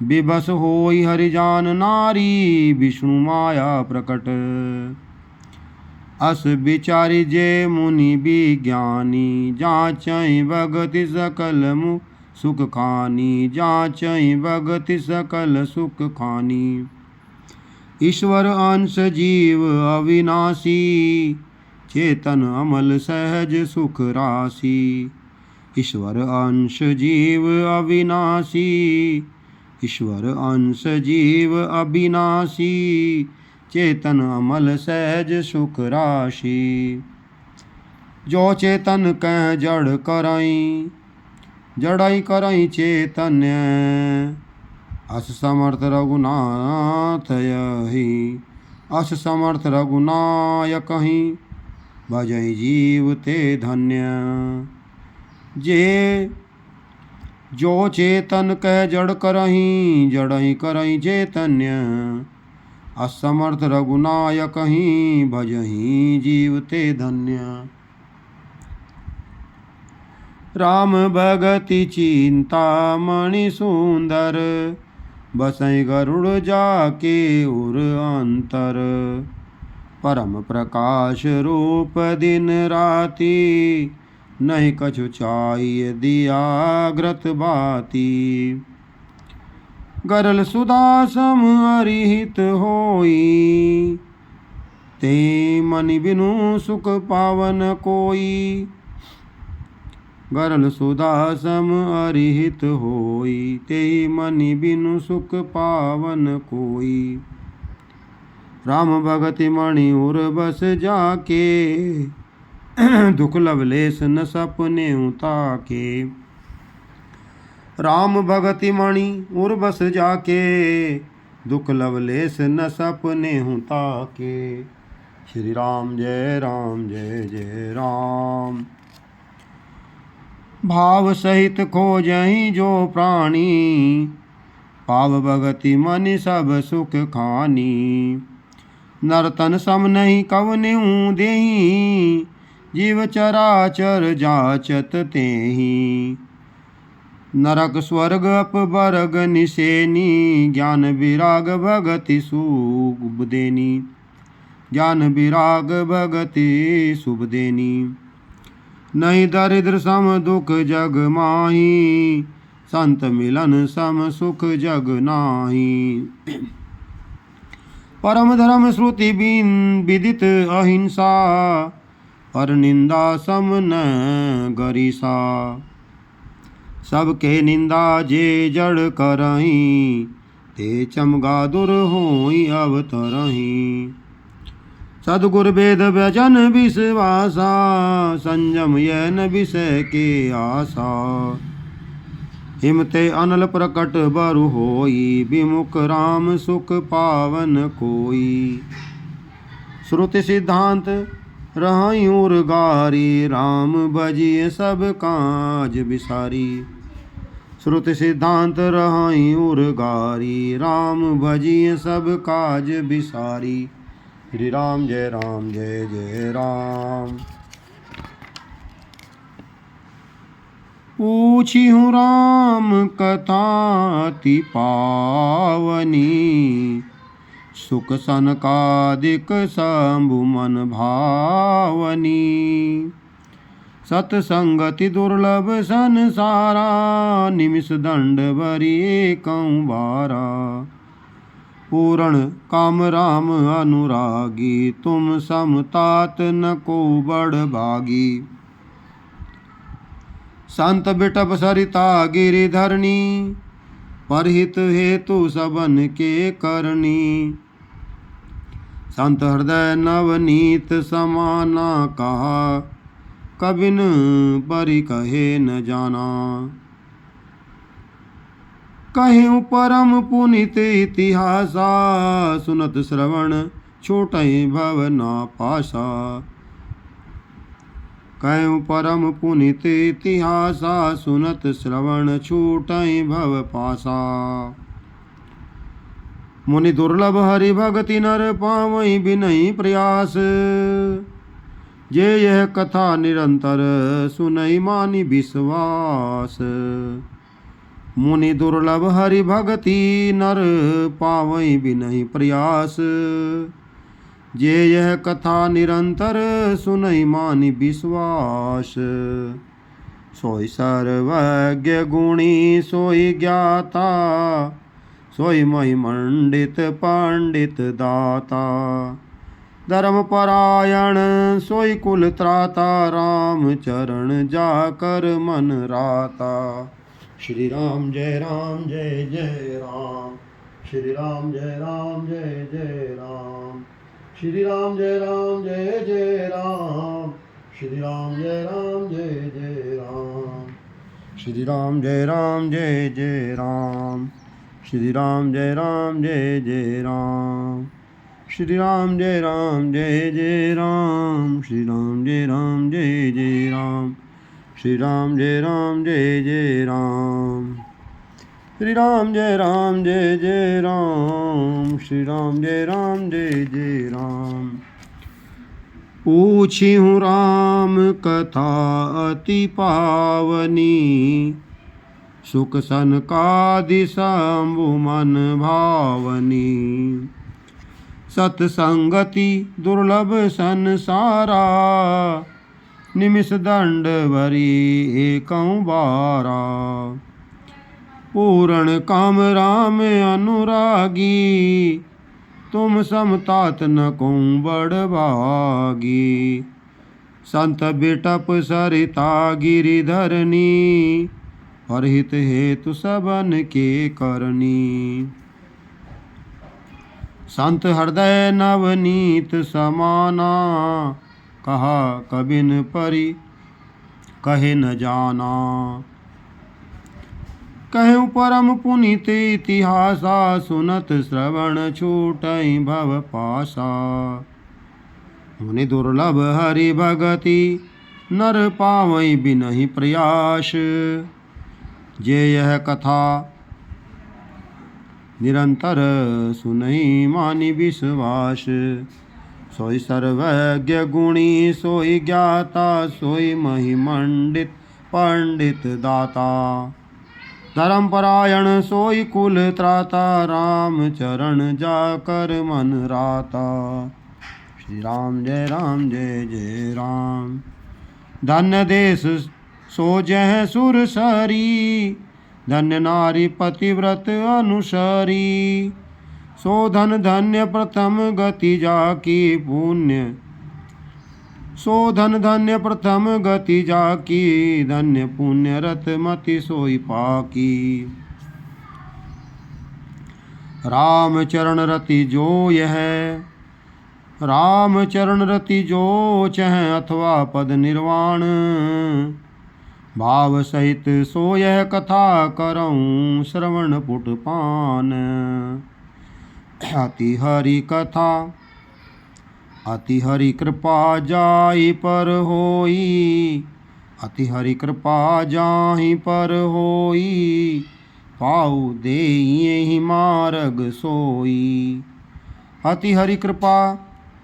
विबस होई हरि जान नारी, विष्णु माया प्रकट। अस विचारी जे मुनि विज्ञानी, जाचै भगति सकल सुख खानी, जाचै भगति सकल सुख खानी। ईश्वर अंश जीव अविनाशी, चेतन अमल सहज सुख राशि। ईश्वर अंश जीव अविनाशी, ईश्वर अंश जीव अविनाशी, चेतन अमल सहज सुख राशि। जो चेतन कह जड़ करई, जड़ई करई चेतन्य। अस समर्थ रघुनाथ यही, अस समर्थ रघुनायक ही, भजई जीव ते धन्य। जे जो चेतन कह जड़ करही, जड़ई करही चैतन्य। असमर्थ रघुनायक ही, भजही जीव ते धन्य। राम भगति चिंता मणि सुंदर, बसई गरुड़ जाके उर अंतर। परम प्रकाश रूप दिन राति, नहीं कछु चाहिए दिया ग्रत बाती। गरल सुधा सम अरिहित होई, ते मनि बिनु सुख पावन कोई। गरल सुधा सम अरिहित होई, ते मनि बिनु सुख पावन कोई। राम भगति मणि उर बस जाके, दुख लवलेस न सपने ताके। राम भगति मणि उर बस जाके, दुख लवलेस न सपने ताके। श्री राम जय जय राम। भाव सहित खोजहि जो प्राणी, पाव भगति मनि सब सुख खानी। नरतन सम नहीं कवनेऊ देहि, जीव चराचर जाचत तेहि। नरक स्वर्ग अपवर्ग निसेनी, ज्ञान विराग भगति शुभ देनी। ज्ञान विराग भगति शुभ देनी। नहीं दरिद्र सम दुख जग माही, संत मिलन सम सुख जग नाही। परम धर्म श्रुति विदित अहिंसा, पर निंदा सम न गरिसा। सबके निंदा जे जड़ करही, ते चमगादुर होई अवतरही। सद्गुर वेद व्यजन विश्वासा, संयम यन विषय के आशा। हिमते अनल प्रकट बरु होई, विमुख राम सुख पावन कोई। श्रुति सिद्धांत रहाई उर्गारी, राम भजिए सब काज बिसारी। श्रुति सिद्धांत रहाई उर्गारी, राम भजिए सब काज बिसारी। श्री राम जय जय राम। पूछी हूँ राम कथा अति पावनी, सुख सनकादिक शंभु मन भावनी। सतसंगति दुर्लभ संसारा, निमिष दंड बरी एकं बारा। पूर्ण काम राम अनुरागी, तुम समतात न को बड़ भागी। संत बिटप सरिता गिरिधरणी, परहित हेतु सबन के करनी। संत हृदय नवनीत समाना, कहा कबिन परि कहे न जाना। कहीं परम पुनित इतिहासा, सुनत श्रवण छोटहि भव ना पासा। कयु परम पुनित इतिहासा सुनत श्रवण छूटई भव पासा। मुनि दुर्लभ हरि भगति नर पावई बिनई प्रयास जे यह कथा निरंतर सुनई मानी विश्वास। मुनि दुर्लभ हरि भगति नर पावई बिनई प्रयास जे यह कथा निरंतर सुनई मानी विश्वास। सोई सर्वज्ञ गुणी सोई ज्ञाता सोई महिमंडित पंडित दाता। धर्म परायण सोई कुल त्राता राम चरण जाकर मन राता। श्री राम जय जय राम। श्री राम जय जय राम। श्री राम जय जय राम। श्री राम जय जय राम। श्री राम जय जय राम। श्री राम जय जय राम। श्री राम जय जय राम। श्री राम जय जय राम। श्री राम जय जय राम। श्री राम जय जय राम। श्री राम जय जय राम। पूछी हूँ राम कथा अति पावनी सुख सनकादि शंभु मन भावनी। सत्संगति दुर्लभ संसारा निमिष दंड भरी एकं बारा। पूर्ण काम राम अनुरागी तुम समतात न को बड़ भागी। संत बिटप सरिता गिरिधरनी परहित हेतु सबन के करनी। संत हृदय नवनीत समाना कहा कबिन परि कहे न जाना। कहूँ परम पुनित इतिहासा सुनत श्रवण छूटई भव पासा। मुनि दुर्लभ हरि भगति नर पावई बिनहि प्रयास जे यह कथा निरंतर सुनई मानी विश्वास। सोई सर्वज्ञ गुणी सोई ज्ञाता सोई महिमंडित पंडित दाता। धर्म परायण सोई कुल त्राता राम चरण जाकर मन राता। श्री राम जय जय राम। धन्य देश सो जह सुर सरी धन्य नारी पतिव्रत अनुसरी। सो धन धन्य प्रथम गति जाकी पुण्य। सो धन धन्य प्रथम गति जाकी धन्य पुण्य रत मति सोई पाकी। राम चरण रति जो यह राम चरण रति जो चह अथवा पद निर्वाण। भाव सहित सो यह कथा करऊँ श्रवण पुट पान। अति हरि कथा अति हरि कृपा जाहि पर होई। अति हरि कृपा जाहि पर होई पाऊ देहि मार्ग सोई। अति हरि कृपा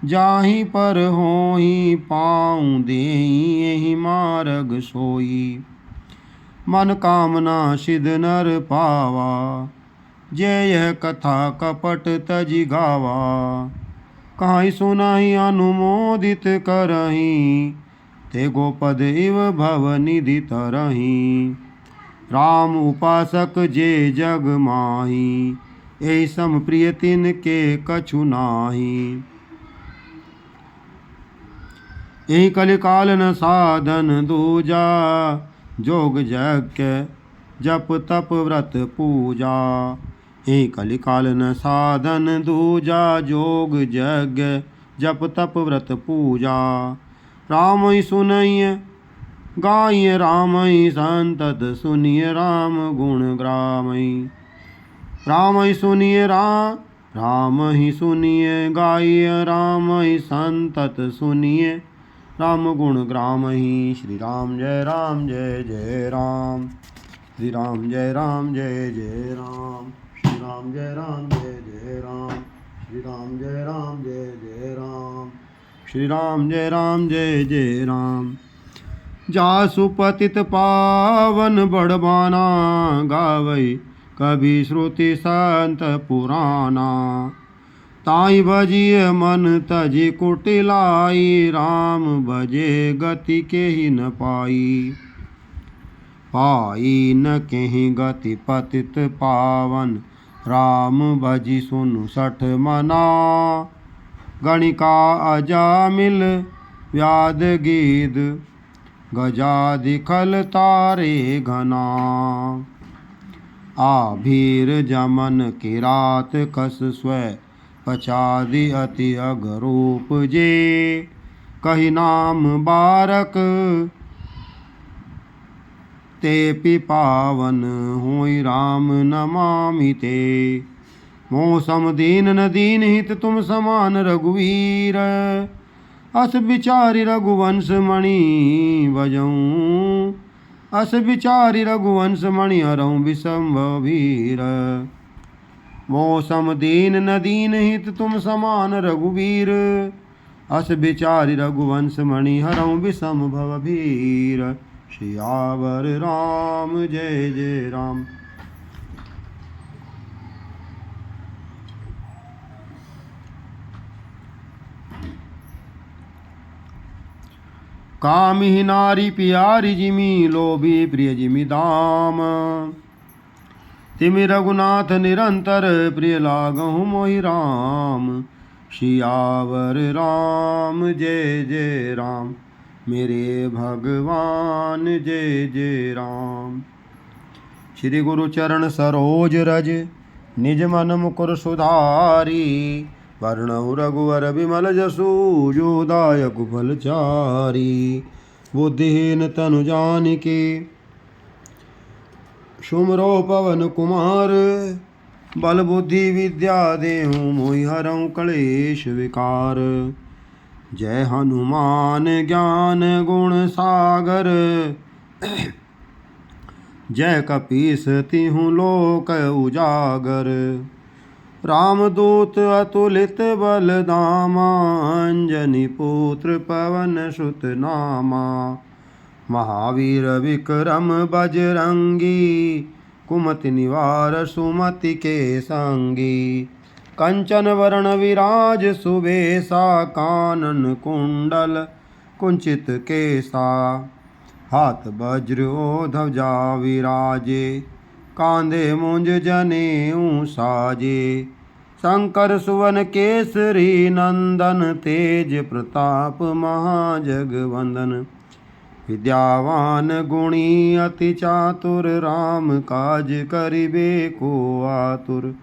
जाहि पर होई पाऊँ देहि मार्ग सोई। मन कामना सिद्ध नर पावा जय यह कथा कपट तजि गावा। कहीं सुनाई अनुमोदित करहीं ते गोपद इव भव निधि तरहीं। राम उपासक जे जग माही एहि सम प्रिय तिन के कछु नाही। एहि कलिकाल न साधन दूजा जोग यज्ञ जप तप व्रत पूजा। एहि कलिकाल न साधन दूजा जोग यज्ञ जप तप व्रत पूजा। राम ही सुनइय गाय राम ही संतत सुनिय राम गुण ग्रामई। राम ही सुनिय राम ही सुनिय गाय राम ही संतत सुनिय राम गुण ग्रामहि। श्री राम जय जय राम। श्री राम जय जय राम। श्री राम जय जय राम। श्री राम जय जय राम। श्री राम जय जय राम। जासु पतित पावन बड़बाना, गावै कवि श्रुति संत पुराना। ताई भजिय मन तजी कुटिलाई, राम भजे गति के ही न पाई। पाई न कहीं गति पतित पावन, राम भजी सुनु सठ मना। गणिका अजामिल व्याध गीद, गजादि खल तारे घना। आभीर जमन किरात कस स्व, पचादि अति अगरूप जे। कही नाम बारक ते पिपावन, होई राम नमामि ते। मौसम दीन न दीन हित तुम समान रघुवीर। अस विचारि रघुवंश मणि बजऊँ, अस विचारि रघुवंश मणि हरऊँ विषम वीर। मौसम दीन न दीन हित तुम समान रघुवीर। अस विचारि रघुवंश मणि हरऊँ विषम भवभीर। सियावर राम जय जय राम। कामिही नारी प्यारी जिमि, लोभी प्रिय जिमि दाम। तिमि रघुनाथ निरंतर, प्रिय लागहु मोहि राम। सियावर राम जय जय राम। मेरे भगवान जय जय राम। श्री गुरु चरण सरोज रज, निज मन मुकुर सुधारी। वर्णहु रघुवर बिमल जसु, जो दायक फलचारी। बुद्धिहीन तनु जानिके, सुमरो पवन कुमार। बल बुद्धि विद्या देहु, मोहि हरऊँ क्लेश विकार। जय हनुमान ज्ञान गुण सागर, जय कपीस तिहु लोक उजागर। रामदूत अतुलित बल धामा, अंजनी पुत्र पवन सुत नामा। महावीर विक्रम बजरंगी, कुमति निवार सुमति के संगी। कंचन वरण विराज सुबेसा, कानन कुंडल कुंचित केसा। हाथ वज्र ध्वजा विराजे, कांधे मुंज जनेऊ साजे। शंकर सुवन केसरी नंदन, तेज प्रताप महाजगवंदन। विद्यावान गुणी अति चातुर, राम काज करिबे को आतुर।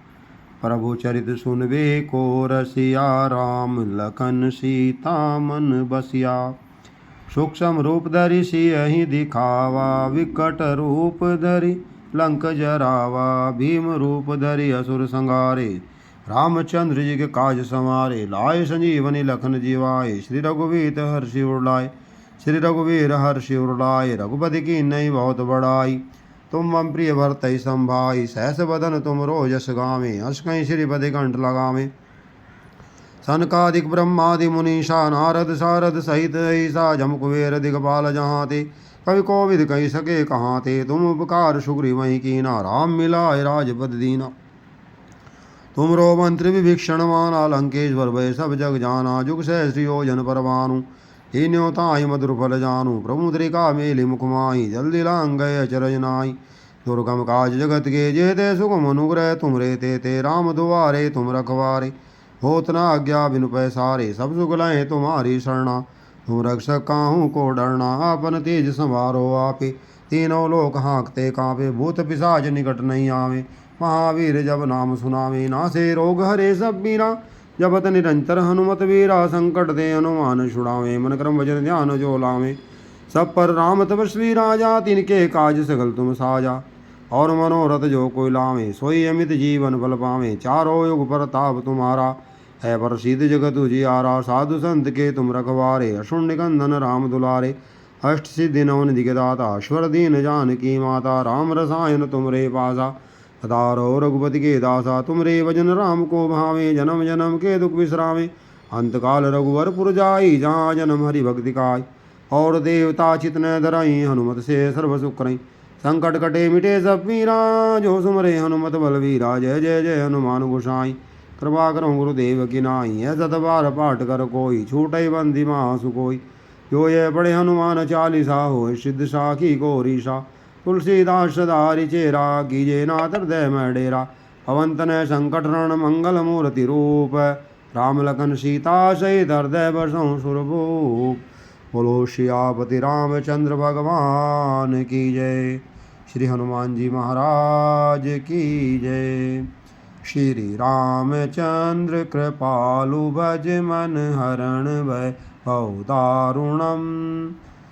प्रभु चरित सुनबे को रसिया, राम लखन सीता मन बसिया। सूक्ष्म रूप धरि सियहि दिखावा, विकट रूप धरि लंक जरावा। भीम रूप धरि असुर संहारे, रामचंद्र जी के काज संवारे। लाए संजीवनी लखन जीवाए, श्री रघुवीर हर्षि उर लाए। श्री रघुवीर हर्षि उर लाए, रघुपति की नई बहुत बड़ाई। तुम मम प्रिय भरतहि संभाई, सहस बदन तुम रोजस गावे। हर्ष कहीं श्रीपति कंठ लगावे। सनकादिक ब्रह्मादि मुनीषा, नारद सारद सहित ऐसा। जम कुबेर दिगपाल जहाँ ते, कवि कोविद कही सके कहाँ ते। तुम उपकार सुग्रीव वहीं कीना, राम मिलाए राजपद दीना। तुमरो मंत्र विभीषण माना, लंकेश्वर भय सब जग जाना। जुग सहस्र योजन पर भानु, हीन्यो ताहि मधुर फल जानू। प्रभु मुद्रिका मेलि मुख माहि, जल्दी लांग गए अचरज नाहि। दुर्गम काज जगत के जेते, सुगम अनुग्रह तुम रे ते। राम दुआरे तुम रखवारे, होत न आज्ञा बिनु पैसारे। सब सुख लहे तुम्हारी शरणा, तुम रक्षक काहू को डरना। आपन तेज संवारो आपे, तीनों लोक हाँकते कांपे। भूत पिशाच निकट नहीं आवे, महावीर जब नाम सुनावे। नासे रोग हरे सब पीरा, जपत निरंतर हनुमत वीरा। संकट दे हनुमान छुड़ावे, मन क्रम वचन ध्यान जो लावे। सब पर राम तपस्वी राजा, तिनके काज सगल तुम साजा। और मनोरथ जो कोई लावे, सोई अमित जीवन फल पावे। चारों युग प्रताप तुम्हारा, है प्रसिद्ध जगत उजियारा, साधु संत के तुम रखवारे, असुर निकंदन राम दुलारे। अष्ट सिद्धि नव निधि के दाता, ईश्वर दीन जानकी माता, राम रसायन तुमरे पासा, सदारो रघुपति के दासा। तुमरे भजन राम को भावे, जन्म जन्म के दुख विश्रामे। अंतकाल रघुवर जाई, जहाँ जन्म हरि भक्ति काई। और देवता चित न धराई, हनुमत से सर्व सुख करई। संकट कटे मिटे सब पीरा, जो सुमरे हनुमत बलवीरा। जय जय जय हनुमान गोसाई, कृपा करो गुरुदेव की नाई। ऐसा बार पाठ कर कोई, छूटे बंदी मासु कोई। जो ये पढ़े हनुमान चालीसा, हो सिद्ध साखी गौरीशा। तुलसीदास सदारि चेरा, कीजे नाथ हृदय में डेरा। पवन तनय संकट हरण, मंगल मूर्ति रूप। राम लखन सीता सहित हृदय बसों सुरभूप। बोलो श्यापति रामचंद्र भगवान की जय। श्री हनुमान जी महाराज की जय। श्री रामचंद्र कृपालु, भज मन हरण भय भव दारुणम।